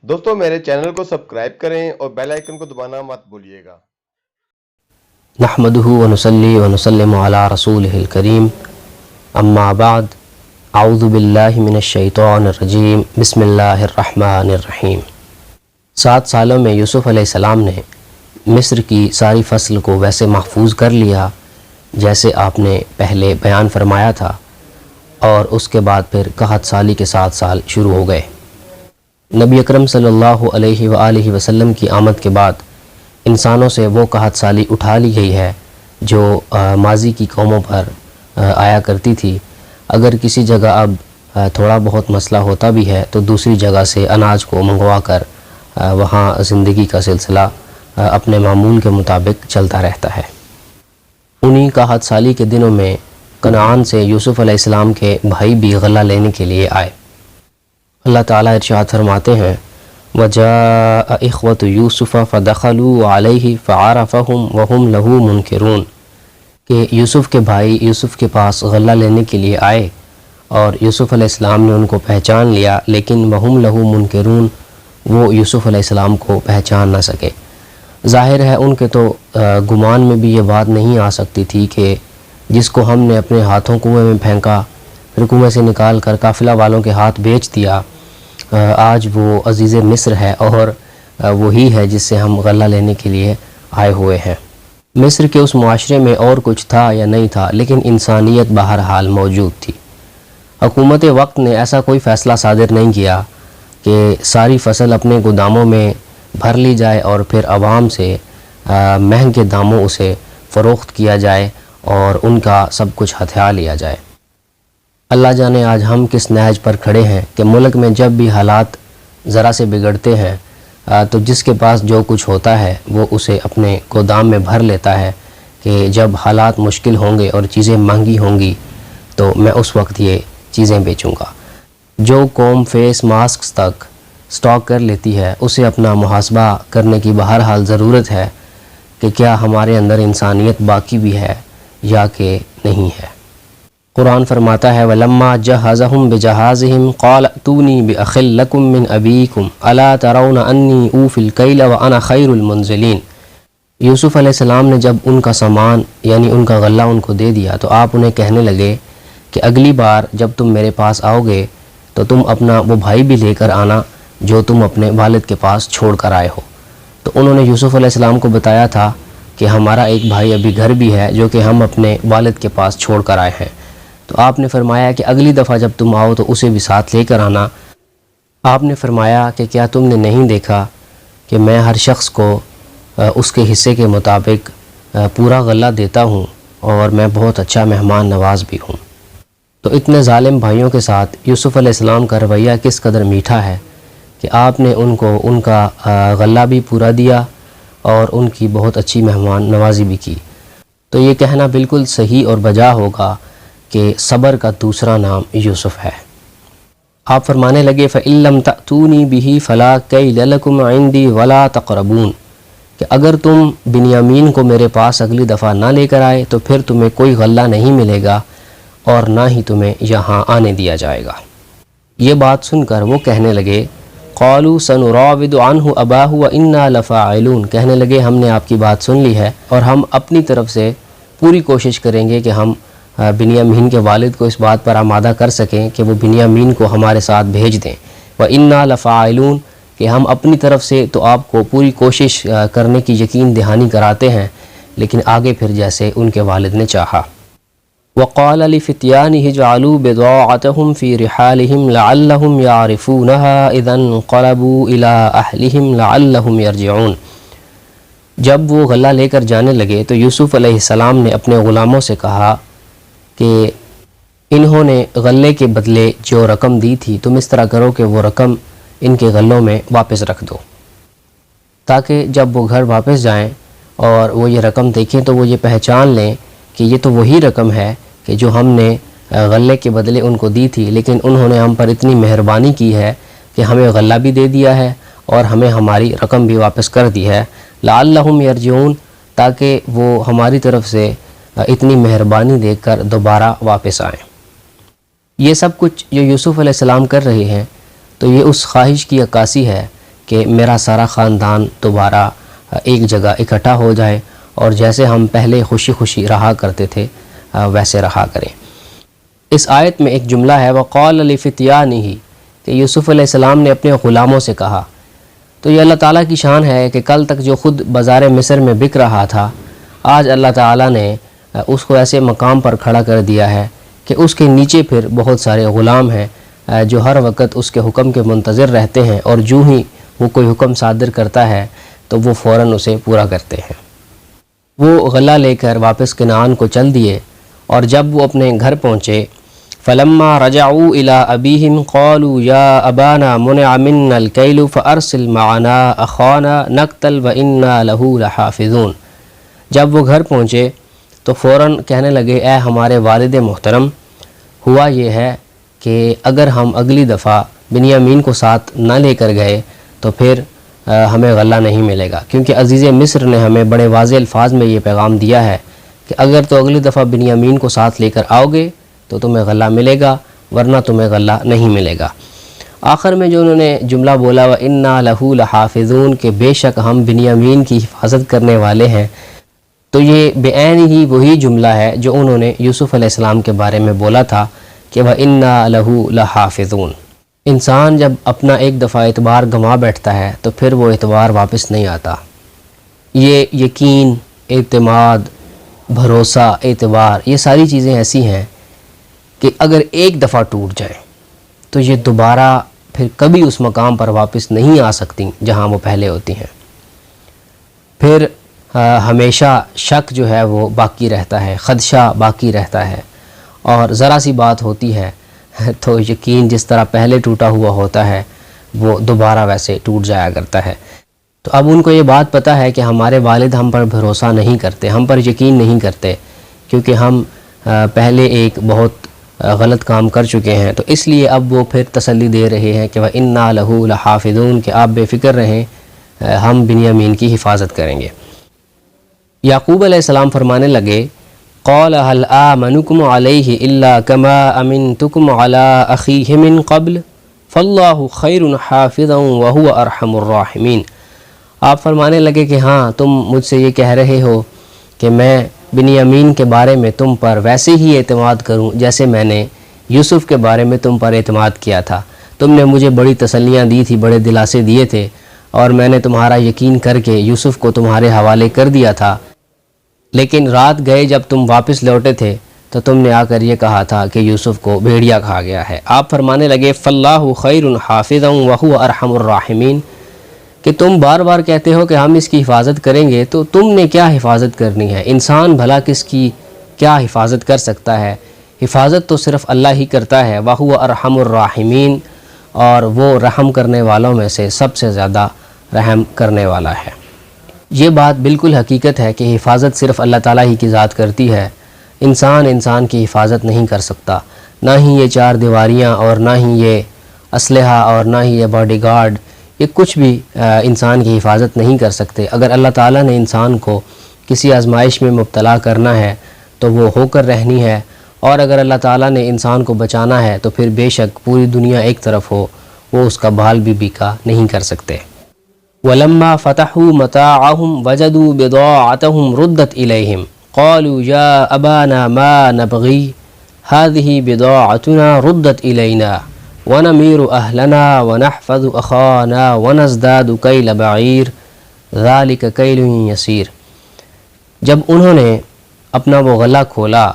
دوستو میرے چینل کو سبسکرائب کریں اور بیل آئیکن کو دبانا مت بھولیے گا۔ نحمده ونصلي ونسلم على رسوله الكريم اما بعد اعوذ باللہ من الشیطان الرجیم بسم اللہ الرحمن الرحیم۔ 7 سالوں میں یوسف علیہ السلام نے مصر کی ساری فصل کو ویسے محفوظ کر لیا جیسے آپ نے پہلے بیان فرمایا تھا، اور اس کے بعد پھر قحط سالی کے 7 سال شروع ہو گئے۔ نبی اکرم صلی اللہ علیہ وآلہ وسلم کی آمد کے بعد انسانوں سے وہ قحط سالی اٹھا لی گئی ہے جو ماضی کی قوموں پر آیا کرتی تھی۔ اگر کسی جگہ اب تھوڑا بہت مسئلہ ہوتا بھی ہے تو دوسری جگہ سے اناج کو منگوا کر وہاں زندگی کا سلسلہ اپنے معمول کے مطابق چلتا رہتا ہے۔ انہی قحط سالی کے دنوں میں کنعان سے یوسف علیہ السلام کے بھائی بھی غلہ لینے کے لیے آئے۔ اللہ تعالیٰ ارشاد فرماتے ہیں وَجَاءَ إِخْوَةُ يُوسُفَ فَدَخَلُوا عَلَيْهِ فَعَرَفَهُمْ وَهُمْ لَهُ مُنْكِرُونَ کہ یوسف کے بھائی یوسف کے پاس غلہ لینے کے لیے آئے اور یوسف علیہ السلام نے ان کو پہچان لیا، لیکن وَهُمْ لَهُ مُنْكِرُونَ وہ یوسف علیہ السلام کو پہچان نہ سکے۔ ظاہر ہے ان کے تو گمان میں بھی یہ بات نہیں آ سکتی تھی کہ جس کو ہم نے اپنے ہاتھوں کنویں میں پھینکا، پھر کنویں سے نکال کر قافلہ والوں کے ہاتھ بیچ دیا، آج وہ عزیز مصر ہے اور وہی ہے جس سے ہم غلہ لینے کے لیے آئے ہوئے ہیں۔ مصر کے اس معاشرے میں اور کچھ تھا یا نہیں تھا، لیکن انسانیت بہرحال موجود تھی۔ حکومت وقت نے ایسا کوئی فیصلہ صادر نہیں کیا کہ ساری فصل اپنے گوداموں میں بھر لی جائے اور پھر عوام سے مہنگے داموں اسے فروخت کیا جائے اور ان کا سب کچھ ہتھیا لیا جائے۔ اللہ جانے آج ہم کس نہج پر کھڑے ہیں کہ ملک میں جب بھی حالات ذرا سے بگڑتے ہیں تو جس کے پاس جو کچھ ہوتا ہے وہ اسے اپنے گودام میں بھر لیتا ہے کہ جب حالات مشکل ہوں گے اور چیزیں مہنگی ہوں گی تو میں اس وقت یہ چیزیں بیچوں گا۔ جو قوم فیس ماسکس تک سٹاک کر لیتی ہے اسے اپنا محاسبہ کرنے کی بہرحال ضرورت ہے کہ کیا ہمارے اندر انسانیت باقی بھی ہے یا کہ نہیں ہے۔ قرآن فرماتا ہے وَلَمَّا جَهَّزَهُمْ بِجَهَازِهِمْ قَالَ ائْتُونِي بِأَخٍ لَكُم مِّنْ أَبِيكُمْ أَلَا تَرَوْنَ أَنِّي أُوفِي الْكَيْلَ وَأَنَا خَيْرُ الْمُنزِلِينَ۔ یوسف علیہ السلام نے جب ان کا سامان یعنی ان کا غلہ ان کو دے دیا تو آپ انہیں کہنے لگے کہ اگلی بار جب تم میرے پاس آؤ گے تو تم اپنا وہ بھائی بھی لے کر آنا جو تم اپنے والد کے پاس چھوڑ کر آئے ہو۔ تو انہوں نے یوسف علیہ السلام کو بتایا تھا کہ ہمارا ایک بھائی ابھی گھر بھی ہے جو کہ ہم اپنے والد کے پاس چھوڑ کر آئے ہیں۔ تو آپ نے فرمایا کہ اگلی دفعہ جب تم آؤ تو اسے بھی ساتھ لے کر آنا۔ آپ نے فرمایا کہ کیا تم نے نہیں دیکھا کہ میں ہر شخص کو اس کے حصے کے مطابق پورا غلہ دیتا ہوں اور میں بہت اچھا مہمان نواز بھی ہوں۔ تو اتنے ظالم بھائیوں کے ساتھ یوسف علیہ السلام کا رویہ کس قدر میٹھا ہے کہ آپ نے ان کو ان کا غلہ بھی پورا دیا اور ان کی بہت اچھی مہمان نوازی بھی کی۔ تو یہ کہنا بالکل صحیح اور بجا ہوگا کہ صبر کا دوسرا نام یوسف ہے۔ آپ فرمانے لگے فَإِن لَّمْ تَأْتُونِي بِهِ فَلَا كَيْلَ لَكُمْ عِندِي وَلَا تَقْرَبُونَ کہ اگر تم بنیامین کو میرے پاس اگلی دفعہ نہ لے کر آئے تو پھر تمہیں کوئی غلہ نہیں ملے گا اور نہ ہی تمہیں یہاں آنے دیا جائے گا۔ یہ بات سن کر وہ کہنے لگے قَالُوا سَنُرَاوِدُ عَنْهُ أَبَاهُ وَإِنَّا لَفَاعِلُونَ کہنے لگے ہم نے آپ کی بات سن لی ہے اور ہم اپنی طرف سے پوری کوشش کریں گے کہ ہم بنیامین کے والد کو اس بات پر آمادہ کر سکیں کہ وہ بنیامین کو ہمارے ساتھ بھیج دیں۔ وَإِنَّا لَفَاعِلُونَ کہ ہم اپنی طرف سے تو آپ کو پوری کوشش کرنے کی یقین دہانی کراتے ہیں، لیکن آگے پھر جیسے ان کے والد نے چاہا۔ وَقَالَ لِفِتْيَانِهِ اجْعَلُوا بِضَاعَتَهُمْ فِي رِحَالِهِمْ لَعَلَّهُمْ يَعْرِفُونَهَا إِذَا انقَلَبُوا إِلَىٰ أَهْلِهِمْ لَعَلَّهُمْ يَرْجِعُونَ جب وہ غلہ لے کر جانے لگے تو یوسف علیہ السلام نے اپنے غلاموں سے کہا کہ انہوں نے غلے کے بدلے جو رقم دی تھی تم اس طرح کرو کہ وہ رقم ان کے غلوں میں واپس رکھ دو، تاکہ جب وہ گھر واپس جائیں اور وہ یہ رقم دیکھیں تو وہ یہ پہچان لیں کہ یہ تو وہی رقم ہے کہ جو ہم نے غلے کے بدلے ان کو دی تھی، لیکن انہوں نے ہم پر اتنی مہربانی کی ہے کہ ہمیں غلہ بھی دے دیا ہے اور ہمیں ہماری رقم بھی واپس کر دی ہے۔ لعلہم یرجعون تاکہ وہ ہماری طرف سے اتنی مہربانی دیکھ کر دوبارہ واپس آئیں۔ یہ سب کچھ جو یوسف علیہ السلام کر رہے ہیں تو یہ اس خواہش کی عکاسی ہے کہ میرا سارا خاندان دوبارہ ایک جگہ اکٹھا ہو جائے اور جیسے ہم پہلے خوشی خوشی رہا کرتے تھے ویسے رہا کریں۔ اس آیت میں ایک جملہ ہے وَقَالَ لِفِتْيَانِهِ کہ یوسف علیہ السلام نے اپنے غلاموں سے کہا۔ تو یہ اللہ تعالیٰ کی شان ہے کہ کل تک جو خود بازار مصر میں بک رہا تھا، آج اللہ تعالیٰ نے اس کو ایسے مقام پر کھڑا کر دیا ہے کہ اس کے نیچے پھر بہت سارے غلام ہیں جو ہر وقت اس کے حکم کے منتظر رہتے ہیں، اور جو ہی وہ کوئی حکم صادر کرتا ہے تو وہ فوراً اسے پورا کرتے ہیں۔ وہ غلہ لے کر واپس کنعان کو چل دیے، اور جب وہ اپنے گھر پہنچے فلما رجعوا الى ابیہم قالوا یا ابانا منع منا الکیل فارسل معنا اخانا نقتل وانا له لحافظون۔ جب وہ گھر پہنچے تو فوراً کہنے لگے اے ہمارے والد محترم، ہوا یہ ہے کہ اگر ہم اگلی دفعہ بنیامین کو ساتھ نہ لے کر گئے تو پھر ہمیں غلہ نہیں ملے گا، کیونکہ عزیز مصر نے ہمیں بڑے واضح الفاظ میں یہ پیغام دیا ہے کہ اگر تو اگلی دفعہ بنیامین کو ساتھ لے کر آؤ گے تو تمہیں غلہ ملے گا، ورنہ تمہیں غلہ نہیں ملے گا۔ آخر میں جو انہوں نے جملہ بولا وَإِنَّا لَهُ لَحَافِظُونَ کہ بے شک ہم بنیامین کی حفاظت کرنے والے ہیں، تو یہ بعین ہی وہی جملہ ہے جو انہوں نے یوسف علیہ السلام کے بارے میں بولا تھا کہ وَإِنَّا لَهُ لَحَافِظُونَ۔ انسان جب اپنا ایک دفعہ اعتبار گنوا بیٹھتا ہے تو پھر وہ اعتبار واپس نہیں آتا۔ یہ یقین، اعتماد، بھروسہ، اعتبار، یہ ساری چیزیں ایسی ہیں کہ اگر ایک دفعہ ٹوٹ جائے تو یہ دوبارہ پھر کبھی اس مقام پر واپس نہیں آ سکتی جہاں وہ پہلے ہوتی ہیں۔ پھر ہمیشہ شک جو ہے وہ باقی رہتا ہے، خدشہ باقی رہتا ہے، اور ذرا سی بات ہوتی ہے تو یقین جس طرح پہلے ٹوٹا ہوا ہوتا ہے وہ دوبارہ ویسے ٹوٹ جایا کرتا ہے۔ تو اب ان کو یہ بات پتہ ہے کہ ہمارے والد ہم پر بھروسہ نہیں کرتے، ہم پر یقین نہیں کرتے، کیونکہ ہم پہلے ایک بہت غلط کام کر چکے ہیں، تو اس لیے اب وہ پھر تسلی دے رہے ہیں کہ وَإِنَّا لَهُ لَحَافِظُونَ کہ آپ بے فکر رہیں، ہم بنیامین کی حفاظت کریں گے۔ یعقوب علیہ السلام فرمانے لگے قَالَ هَلْ آمَنُكُمْ عَلَيْهِ إِلَّا كَمَا أَمِنْتُكُمْ عَلَىٰ أَخِيهِ مِنْ قَبْلِ فَاللَّهُ خَيْرٌ حَافِظًا وَهُوَ أَرْحَمُ الرَّاحِمِينَ۔ آپ فرمانے لگے کہ ہاں تم مجھ سے یہ کہہ رہے ہو کہ میں بنیامین کے بارے میں تم پر ویسے ہی اعتماد کروں جیسے میں نے یوسف کے بارے میں تم پر اعتماد کیا تھا۔ تم نے مجھے بڑی تسلیاں دی تھی، بڑے دلاسے دیے تھے، اور میں نے تمہارا یقین کر کے یوسف کو تمہارے حوالے کر دیا تھا، لیکن رات گئے جب تم واپس لوٹے تھے تو تم نے آ کر یہ کہا تھا کہ یوسف کو بھیڑیا کھا گیا ہے۔ آپ فرمانے لگے فَاللَّهُ خَيْرٌ حَافِظًا وَهُوَ أَرْحَمُ الرَّاحِمِينَ کہ تم بار بار کہتے ہو کہ ہم اس کی حفاظت کریں گے، تو تم نے کیا حفاظت کرنی ہے؟ انسان بھلا کس کی کیا حفاظت کر سکتا ہے؟ حفاظت تو صرف اللہ ہی کرتا ہے۔ وَهُوَ أَرْحَمُ الرَّاحِمِينَ اور وہ رحم کرنے والوں میں سے سب سے زیادہ رحم کرنے والا ہے۔ یہ بات بالکل حقیقت ہے کہ حفاظت صرف اللہ تعالیٰ ہی کی ذات کرتی ہے، انسان کی حفاظت نہیں کر سکتا، نہ ہی یہ چار دیواریاں اور نہ ہی یہ اسلحہ اور نہ ہی یہ باڈی گارڈ، یہ کچھ بھی انسان کی حفاظت نہیں کر سکتے۔ اگر اللہ تعالیٰ نے انسان کو کسی آزمائش میں مبتلا کرنا ہے تو وہ ہو کر رہنی ہے، اور اگر اللہ تعالیٰ نے انسان کو بچانا ہے تو پھر بے شک پوری دنیا ایک طرف ہو وہ اس کا بھال بھی بیکا نہیں کر سکتے۔ وَلَمَّا فَتَحُوا مَتَاعَهُمْ وَجَدُوا بِضَاعَتَهُمْ رُدَّتْ إِلَيْهِمْ قَالُوا يَا أَبَانَا مَا نَبْغِي هَذِهِ بِضَاعَتُنَا رُدَّتْ إِلَيْنَا وَنَمِيرُ أَهْلَنَا وَنَحْفَظُ أَخَانَا وَنَزْدَادُ كَيْلَ بَعِيرٍ ذَلِكَ كَيْلٌ يَسِيرٌ۔ جب انہوں نے اپنا وہ غلہ کھولا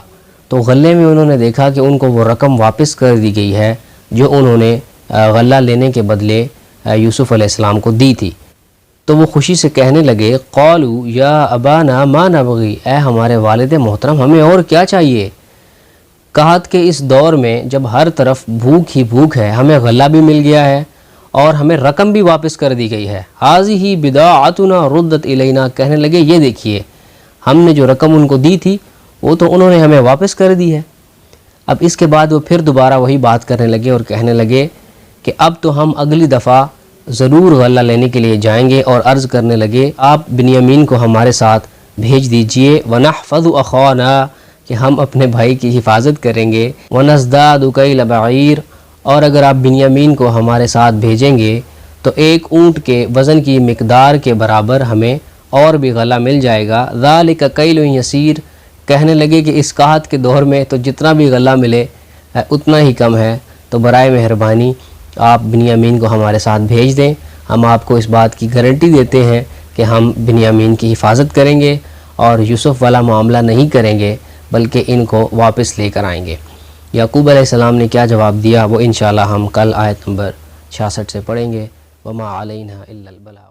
تو غلے میں انہوں نے دیکھا کہ ان کو وہ رقم واپس کر دی گئی ہے جو انہوں نے غلہ لینے کے بدلے یوسف علیہ السلام کو دی تھی۔ تو وہ خوشی سے کہنے لگے قالوا یا ابانا ما نبغی اے ہمارے والد محترم ہمیں اور کیا چاہیے۔ کہت کہ اس دور میں جب ہر طرف بھوک ہی بھوک ہے، ہمیں غلہ بھی مل گیا ہے اور ہمیں رقم بھی واپس کر دی گئی ہے۔ ہذہ بضاعتنا ردت الینا کہنے لگے یہ دیکھیے ہم نے جو رقم ان کو دی تھی وہ تو انہوں نے ہمیں واپس کر دی ہے۔ اب اس کے بعد وہ پھر دوبارہ وہی بات کرنے لگے اور کہنے لگے کہ اب تو ہم اگلی دفعہ ضرور غلہ لینے کے لیے جائیں گے، اور عرض کرنے لگے آپ بنیامین کو ہمارے ساتھ بھیج دیجئے وَنَحْفَظُ أَخَانَا کہ ہم اپنے بھائی کی حفاظت کریں گے، وَنَزْدَادُ كَيْلَ بَعِيرٍ اور اگر آپ بنیامین کو ہمارے ساتھ بھیجیں گے تو ایک اونٹ کے وزن کی مقدار کے برابر ہمیں اور بھی غلہ مل جائے گا۔ ذالک کیل یسیر، کہنے لگے کہ اس قحط کے دور میں تو جتنا بھی غلہ ملے اتنا ہی کم ہے، تو برائے مہربانی آپ بنیامین کو ہمارے ساتھ بھیج دیں، ہم آپ کو اس بات کی گارنٹی دیتے ہیں کہ ہم بنیامین کی حفاظت کریں گے اور یوسف والا معاملہ نہیں کریں گے بلکہ ان کو واپس لے کر آئیں گے۔ یعقوب علیہ السلام نے کیا جواب دیا وہ انشاءاللہ ہم کل آیت نمبر 66 سے پڑھیں گے۔ وما علینا الا البلاغ۔